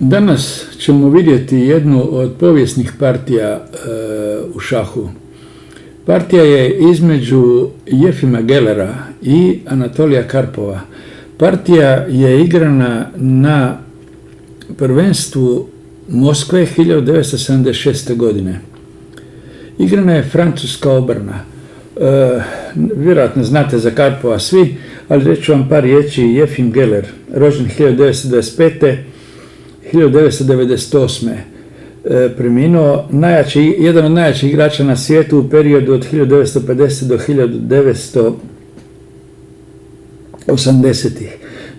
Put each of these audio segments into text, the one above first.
Danas ćemo vidjeti jednu od povijesnih partija u šahu. Partija je između Jefima Gellera i Anatolija Karpova. Partija je igrana na prvenstvu Moskve 1976. godine. Igrana je francuska obrana. Vjerojatno znate za Karpova svi, ali reću vam par riječi. Jefim Geller, rođen 1925. 1998. Preminuo, jedan od najjačih igrača na svijetu u periodu od 1950 do 1980.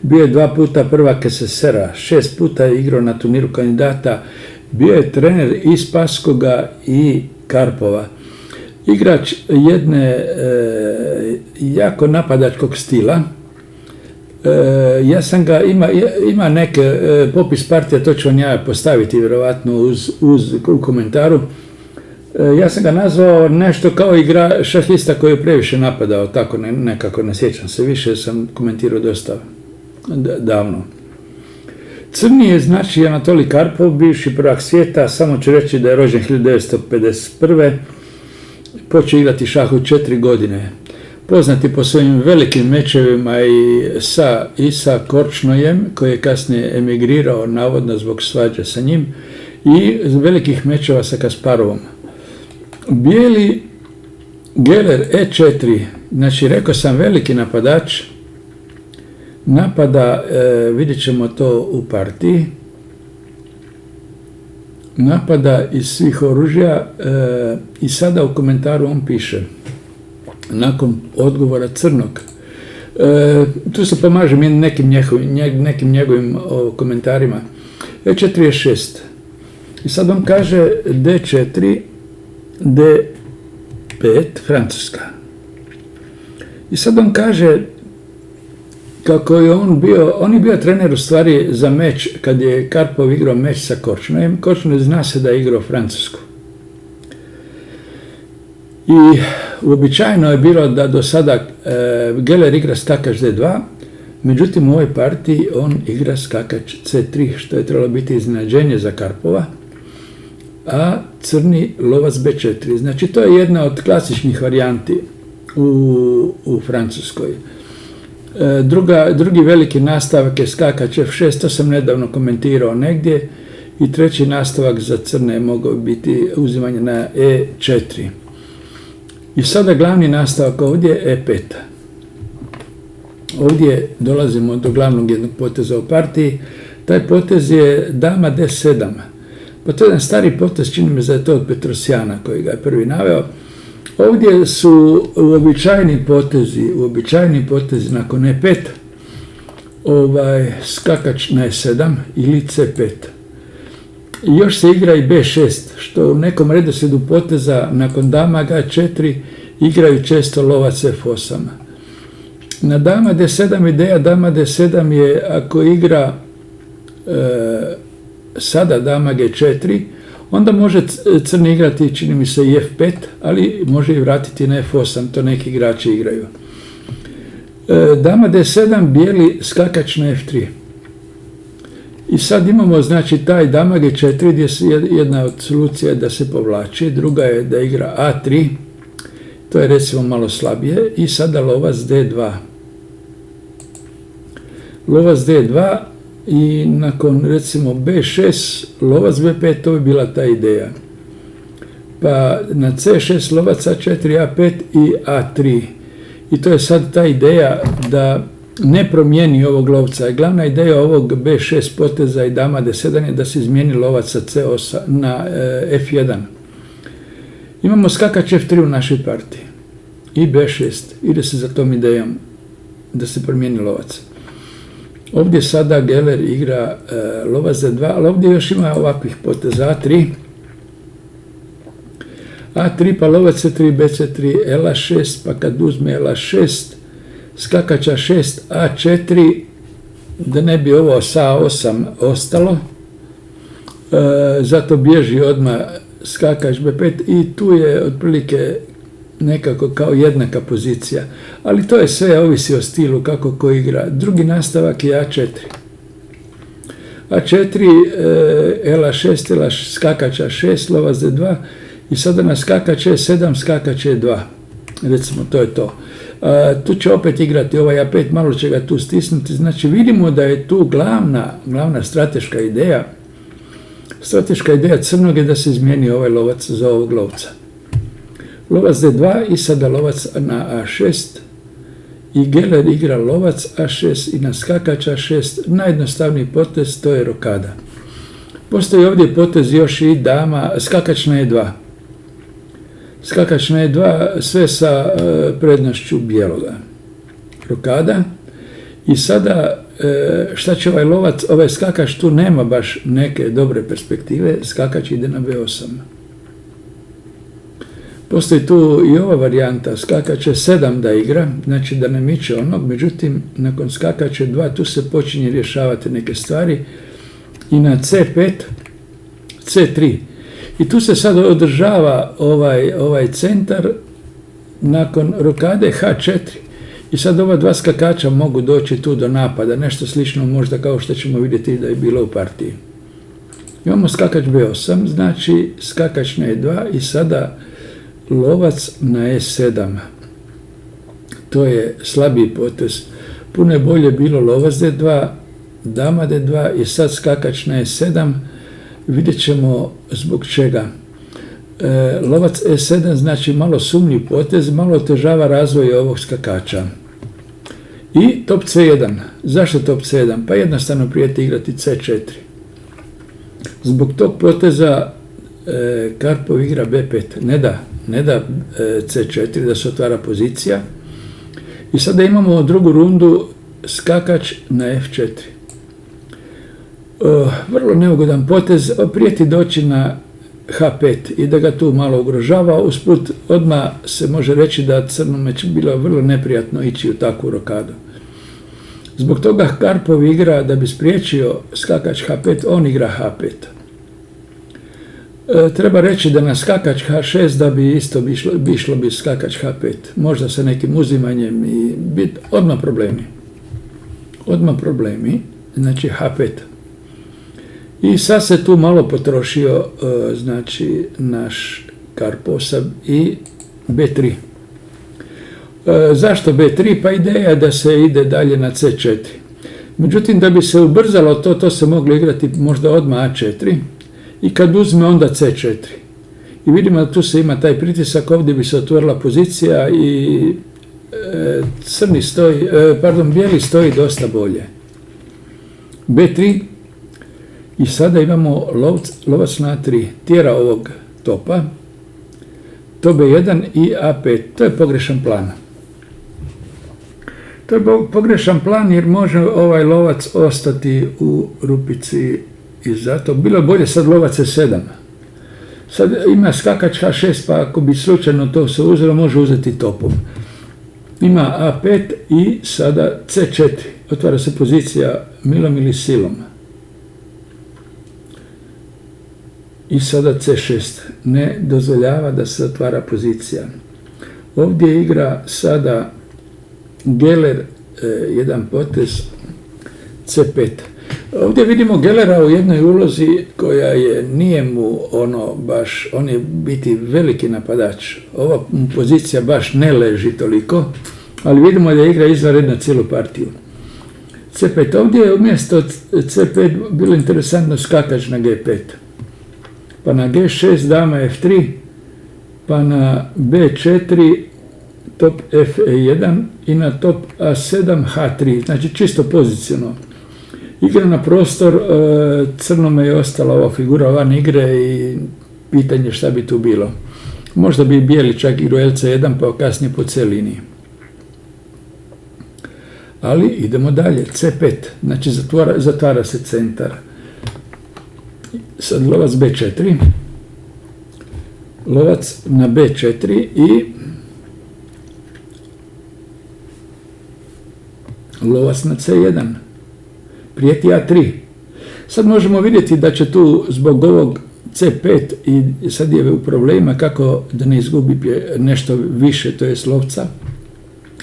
Bio je 2 puta prvak SSSR-a, 6 puta je igrao na turniru kandidata, bio je trener i Spaskoga i Karpova. Igrač jedne jako napadačkog stila. Ja sam ga, ima neke popis partija, to ću vam ja postaviti vjerovatno u komentaru. Ja sam ga nazvao nešto kao šahista koji je previše napadao, tako nekako ne sjećam se više, sam komentirao dosta davno. Crni je znači Anatolij Karpov, bivši prvak svijeta, samo ću reći da je rođen 1951. Počeo igrati šah u 4 godine. Poznati po svojim velikim mečevima i sa Korčnojem, koji je kasnije emigrirao, navodno zbog svađe sa njim, i velikih mečeva sa Kasparovom. Bijeli Geller E4, znači rekao sam veliki napadač, napada, vidjet ćemo to u partiji, napada iz svih oružja i sada u komentaru on piše, nakon odgovora crnog. Tu se pomažem nekim njegovim komentarima. E4 je 6. I sad on kaže D4, D5, Francuska. I sad on kaže kako je on je bio trener u stvari za meč, kad je Karpov igrao meč sa Korčnojem. Korčnoj zna se da je igrao Francusku. I uobičajeno je bilo da do sada Geller igra skakač D2, međutim u ovoj partiji on igra skakač C3, što je trebalo biti iznenađenje za Karpova, a crni lovac B4. Znači to je jedna od klasičnih varijanti u Francuskoj. Drugi veliki nastavak je skakač F6, to sam nedavno komentirao negdje, i treći nastavak za crne je mogao biti uzimanje na E4. I sada glavni nastavak ovdje je E5. Ovdje dolazimo do glavnog jednog poteza u partiji. Taj potez je dama D7. Pa to je jedan stari potez, čini mi se da je to od Petrosjana koji ga je prvi naveo. Ovdje su uobičajeni potezi nakon E5, skakač na E7 ili C5. I još se igra i B6, što u nekom redoslijedu poteza nakon dama G4 igraju često lovac F8. Na dama D7 ideja dama D7 je ako igra sada dama G4, onda može crni igrati, čini mi se, i F5, ali može i vratiti na F8, to neki igrači igraju. Dama D7, bijeli skakač na F3. I sad imamo, znači, taj dama G4 gdje jedna od solucija da se povlači, druga je da igra A3, to je recimo malo slabije, i sada lovac D2. Lovac D2 i nakon recimo B6, lovac B5, to bi bila ta ideja. Pa na C6 lovac A4, A5 i A3. I to je sad ta ideja da ne promijeni ovog lovca. Glavna ideja ovog B6 poteza i dama D7 je da se izmijeni lovac sa C8 na F1. Imamo skakač F3 u našoj partiji i B6. Ide se za tom idejom da se promijeni lovac. Ovdje sada Geller igra lovac D2, ali ovdje još ima ovakvih poteza. A3 pa lovac C3, BC3, LA6, pa kad uzme LA6, skakač A6, A4, da ne bi ovo sa A8 ostalo, zato bježi odmah skakač B5 i tu je otprilike nekako kao jednaka pozicija. Ali to je sve, ovisi o stilu kako ko igra. Drugi nastavak je A4. A4, L6, skakača 6, lovac D2 i sada na skakač E7, skakač E2. Recimo, to je to. Tu će opet igrati ovaj A5, malo će ga tu stisnuti. Znači, vidimo da je tu glavna strateška ideja. Strateška ideja crnog je da se izmijeni ovaj lovac za ovog lovca. Lovac D2 i sada lovac na A6 i Geller igra lovac A6 i na skakač A6. Najjednostavniji potez, to je rokada. Postoji ovdje potez još i dama, skakač na E2. Skakač na E2, sve sa prednošću bijeloga. Rokada. I sada, šta će ovaj lovac, ovaj skakač tu nema baš neke dobre perspektive, skakač ide na B8. Postoji tu i ova varijanta, skakač E7 da igra, znači da ne miče onog, međutim, nakon skakača 2 tu se počinje rješavati neke stvari i na C5, C3. I tu se sad održava ovaj centar nakon rokade H4. I sad ova dva skakača mogu doći tu do napada, nešto slično možda kao što ćemo vidjeti da je bilo u partiji. Imamo skakač B8, znači skakač na E2 i sada lovac na E7. To je slabiji potez. Puno je bolje bilo lovac D2, dama D2 i sad skakač na E7. Vidjet ćemo zbog čega. Lovac E7 znači malo sumnji potez, malo otežava razvoj ovog skakača. I top C1. Zašto top C1? Pa jednostavno prijeti igrati C4. Zbog tog poteza Karpov igra B5. Ne da C4 da se otvara pozicija. I sada imamo drugu rundu skakač na F4. Vrlo neugodan potez, prijeti doći na H5 i da ga tu malo ugrožava. Usput odmah se može reći da crnome će bilo vrlo neprijatno ići u takvu rokadu. Zbog toga Karpov igra da bi spriječio skakač H5, on igra H5. Treba reći da na skakač H6 da bi isto išlo bi skakač H5. Možda sa nekim uzimanjem i odmah problemi. Znači H5. I sad se tu malo potrošio znači naš Karpov i B3. Zašto B3? Pa ideja je da se ide dalje na C4. Međutim, da bi se ubrzalo to se moglo igrati možda odmah A4 i kad uzme onda C4. I vidimo da tu se ima taj pritisak, ovdje bi se otvorila pozicija i bijeli stoji dosta bolje. B3 i sada imamo lovac na A3, tjera ovog topa, to B1 i A5, to je pogrešan plan. To je pogrešan plan jer može ovaj lovac ostati u rupici i zato bilo je bolje sad lovac E7. Sad ima skakač H6 pa ako bi slučajno to se uzelo može uzeti topom. Ima A5 i sada C4, otvara se pozicija milom ili silom. I sada C6, ne dozvoljava da se otvara pozicija. Ovdje igra sada Geller jedan potez C5. Ovdje vidimo Gellera u jednoj ulozi koja nije mu baš, on je biti veliki napadač. Ova pozicija baš ne leži toliko, ali vidimo da igra izvanredno cijelu partiju. C5, ovdje je umjesto C5 bilo interesantno skakač na G5. Pa na G6 dama F3, pa na B4 top F1 i na top A7 H3, znači čisto poziciono. Igra na prostor, crnome je ostala ova figura van igre i pitanje šta bi tu bilo. Možda bi bijeli čak igrao LC1 pa kasnije po C liniji. Ali idemo dalje, C5, znači zatvara se centar. Sad lovac B4, lovac na B4 i lovac na C1, prijeti A3. Sad možemo vidjeti da će tu zbog ovog C5 i sad je u problemima kako da ne izgubi nešto više, to je lovca,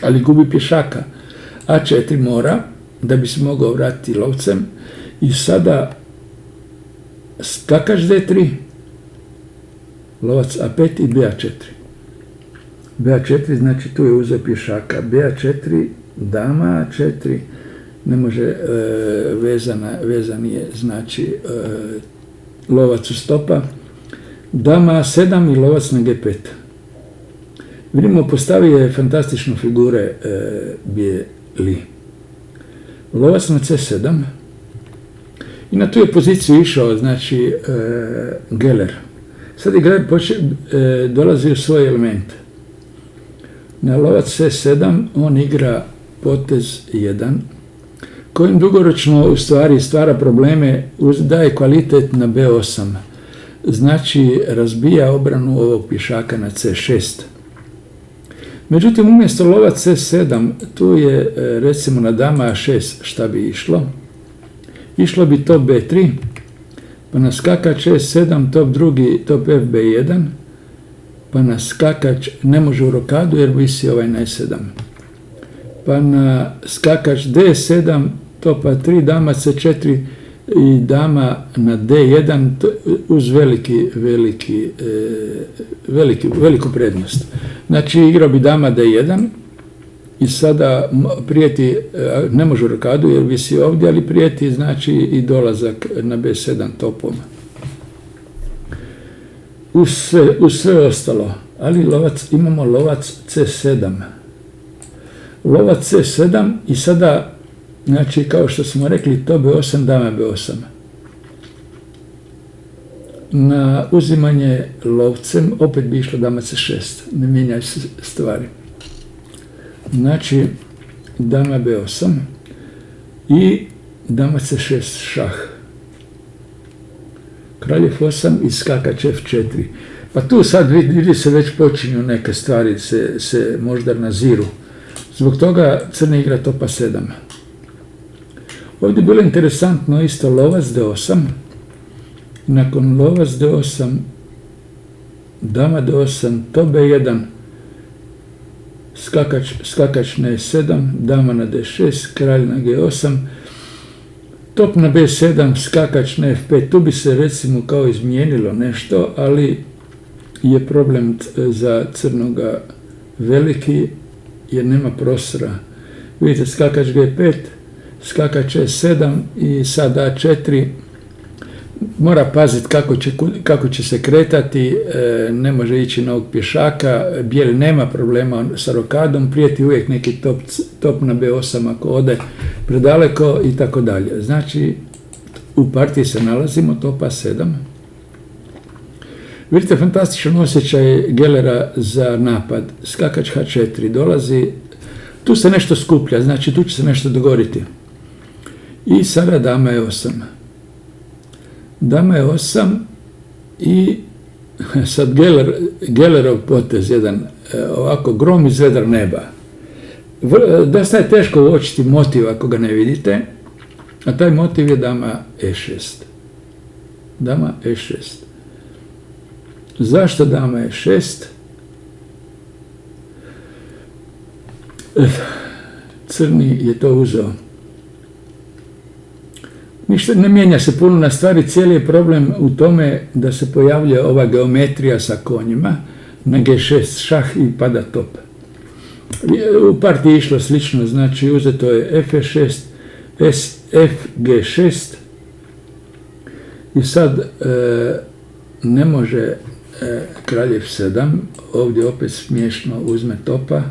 ali gubi pješaka. A4 mora da bi se mogao vratiti lovcem I sada skakač D3, lovac A5 i BA4. BA4 znači tu je uzeo pješaka. BA4, dama A4, ne može, vezan je znači lovac u stopa. Dama A7 i lovac na G5. Vidimo, postavio je fantastične figure bijeli. Lovac na C7. I na tu je poziciju išao, znači, Geller. Sad je Geller dolazi u svoj element. Na lovac C7 on igra potez 1, kojim dugoročno u stvari stvara probleme, daje kvalitet na B8. Znači, razbija obranu ovog pješaka na C6. Međutim, umjesto lovac C7, tu je recimo na dama A6 šta bi išlo. Išlo bi top B3, pa na skakač E7, top drugi, top FB1, pa na skakač ne može u rokadu jer visi ovaj na E7. Pa na skakač D7, top A3, dama C4 i dama na D1 uz veliku prednost. Znači, igrao bi dama D1 i sada prijeti, ne može u rokadu jer visi ovdje, ali prijeti znači i dolazak na B7 topom. Uz sve ostalo, ali imamo lovac C7. Lovac C7 i sada, znači, kao što smo rekli, to B8, dama B8. Na uzimanje lovcem opet bi išlo dama C6, ne mijenjaju se stvari. Znači, dama B8 i dama C6 šah. Kraljev 8 i skakač F4. Pa tu sad vidi se već počinju neke stvari, se možda naziru. Zbog toga crni igra topa 7. Ovdje je bilo interesantno isto lovac D8. Nakon lovac D8, dama D8, top B1, skakač na E7, dama na D6, kralj na G8, top na B7, skakač na F5. Tu bi se recimo kao izmijenilo nešto, ali je problem za crnoga veliki jer nema prostora. Vidite, skakač G5, skakač E7 i sad A4. Mora paziti kako će se kretati, ne može ići na ovog pješaka, bijel nema problema sa rokadom, prijeti uvijek neki top na B8 ako ode predaleko i tako dalje. Znači, u partiji se nalazimo, topa 7. Vidite, fantastičan osjećaj Gellera za napad. Skakač H4 dolazi, tu se nešto skuplja, znači tu će se nešto dogoditi. I sada dama je 8. Dama je 8 i sad Gellerov potez, jedan ovako grom iz vedra neba. Dosta je teško uočiti motiv ako ga ne vidite, a taj motiv je dama E6. Dama E6. Zašto dama E6? Crni je to uzeo. Ništa ne mijenja se puno na stvari, cijeli je problem u tome da se pojavlja ova geometrija sa konjima, na G6 šah i pada top. U partiji je išlo slično, znači uzeto je F6, FG6 i sad ne može kraljev 7, ovdje opet smiješno uzme topa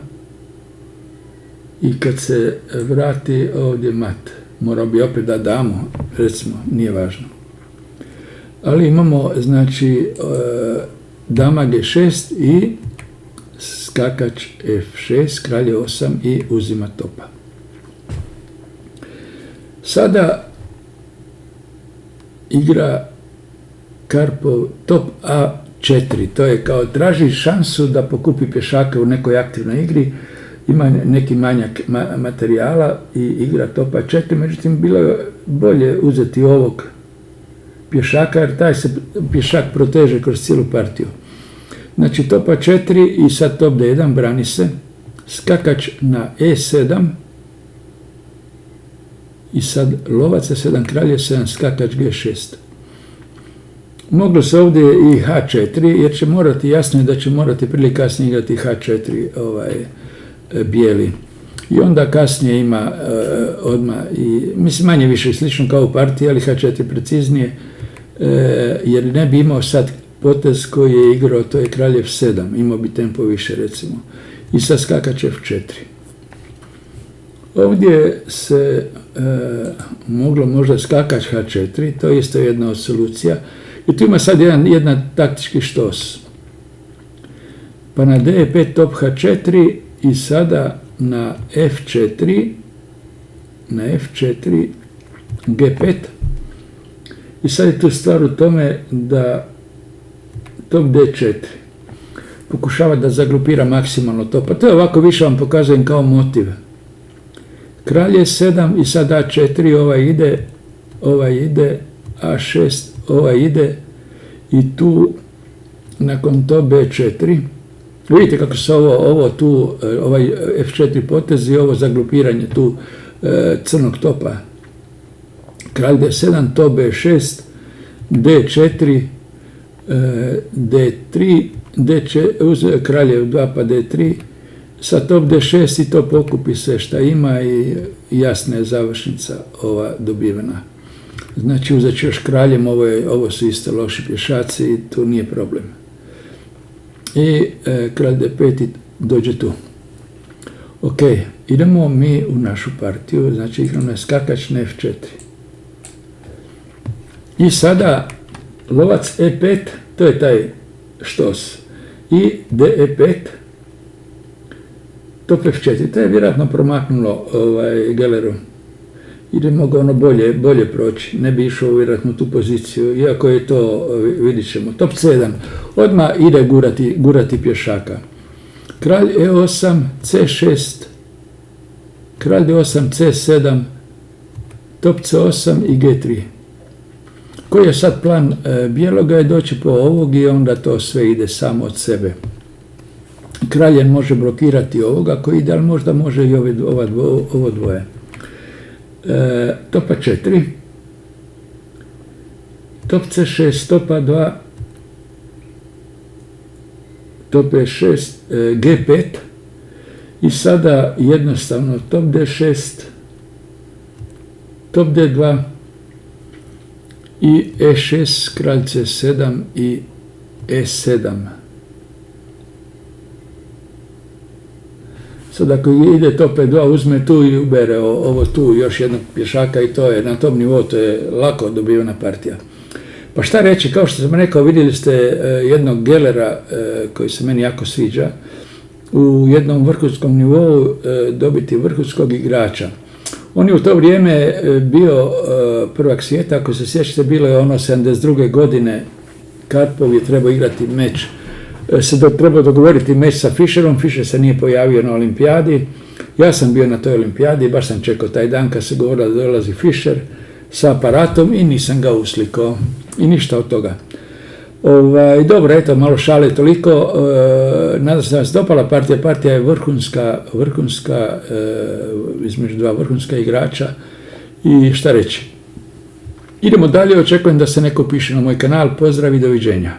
i kad se vrati ovdje mat. Morao bi opet da damu, recimo, nije važno. Ali imamo, znači, dama G6 i skakač F6, kralje 8 i uzima topa. Sada igra Karpov top A4, to je kao traži šansu da pokupi pješaka u nekoj aktivnoj igri, ima neki manjak materijala i igra topa 4, međutim bilo je bolje uzeti ovog pješaka jer taj se pješak proteže kroz cijelu partiju. Znači topa 4 i sad top D1 brani se, skakač na E7 I sad lovac E7, kralj E7, skakač G6. Moglo se ovdje i H4, jer će morati, jasno je da će morati prije kasnije igrati H4 bijeli. I onda kasnije ima odmah, mislim manje više slično kao u partiji, ali H4 preciznije, jer ne bi imao sad potez koji je igrao, to je kralj F7, imao bi tempo više recimo. I sad skakač F4. Ovdje se moglo možda skakač H4, to je isto jedna od solucija. I tu ima sad jedan taktički štos. Pa na D5 top H4 i sada na F4, G5. I sad je tu stvar u tome da top D4 pokušava da zagrupira maksimalno to. Pa to je ovako, više vam pokazujem kao motiv. Kralj E7 i sad A4, ovaj ide, A6, ovaj ide i tu nakon to B4. Vidite kako se ovo tu, ovaj F4 potez i ovo zagrupiranje tu crnog topa. Kralj D7, to B6, D4, D3, D4, kraljev 2 pa D3, sa top D6 i to pokupi sve šta ima i jasna je završnica ova dobivena. Znači uzet ću još kraljem, ovo su isto loši pješaci i tu nije problem. I kralj D5 dođe tu. Ok, idemo mi u našu partiju, znači igramo je skakač na F4. I sada lovac E5, to je taj štos. I DE5, top F4, to je vjerojatno promaknulo Gelleru. Idemo ga ono bolje proći, ne bi išao vjerojatno tu poziciju, iako je to, vidit ćemo. Top C1, odmah ide gurati pješaka. Kralj E8, C6, kralj D8, C7, top C8 i G3. Koji je sad plan bijeloga je doći po ovog i onda to sve ide samo od sebe. Kralj može blokirati ovoga koji ide, ali možda može i ovo dvoje. Topa 4, top C6, topa 2, top E6, G5 i sada jednostavno top D6, top D2 i E6, kralj C7 i E7. Sad ako ide top E2, uzme tu i ubere ovo tu još jednog pješaka i to je na tom nivou, to je lako dobivena partija. Pa šta reći, kao što sam rekao, vidjeli ste jednog Gellera koji se meni jako sviđa, u jednom vrhunskom nivou dobiti vrhunskog igrača. On je u to vrijeme bio prvak svijeta, ako se sjećate, bilo je ono 72. godine, Karpov je trebao igrati meč, trebao dogovoriti meč sa Fischerom, Fischer se nije pojavio na olimpijadi, ja sam bio na toj olimpijadi, baš sam čekao taj dan kad se govorilo da dolazi Fischer sa aparatom i nisam ga uslikao i ništa od toga. Dobro, eto, malo šale toliko, nadam se da vas dopala partija je vrhunska, između dva vrhunska igrača i šta reći. Idemo dalje, očekujem da se neko piše na moj kanal, pozdrav i doviđenja.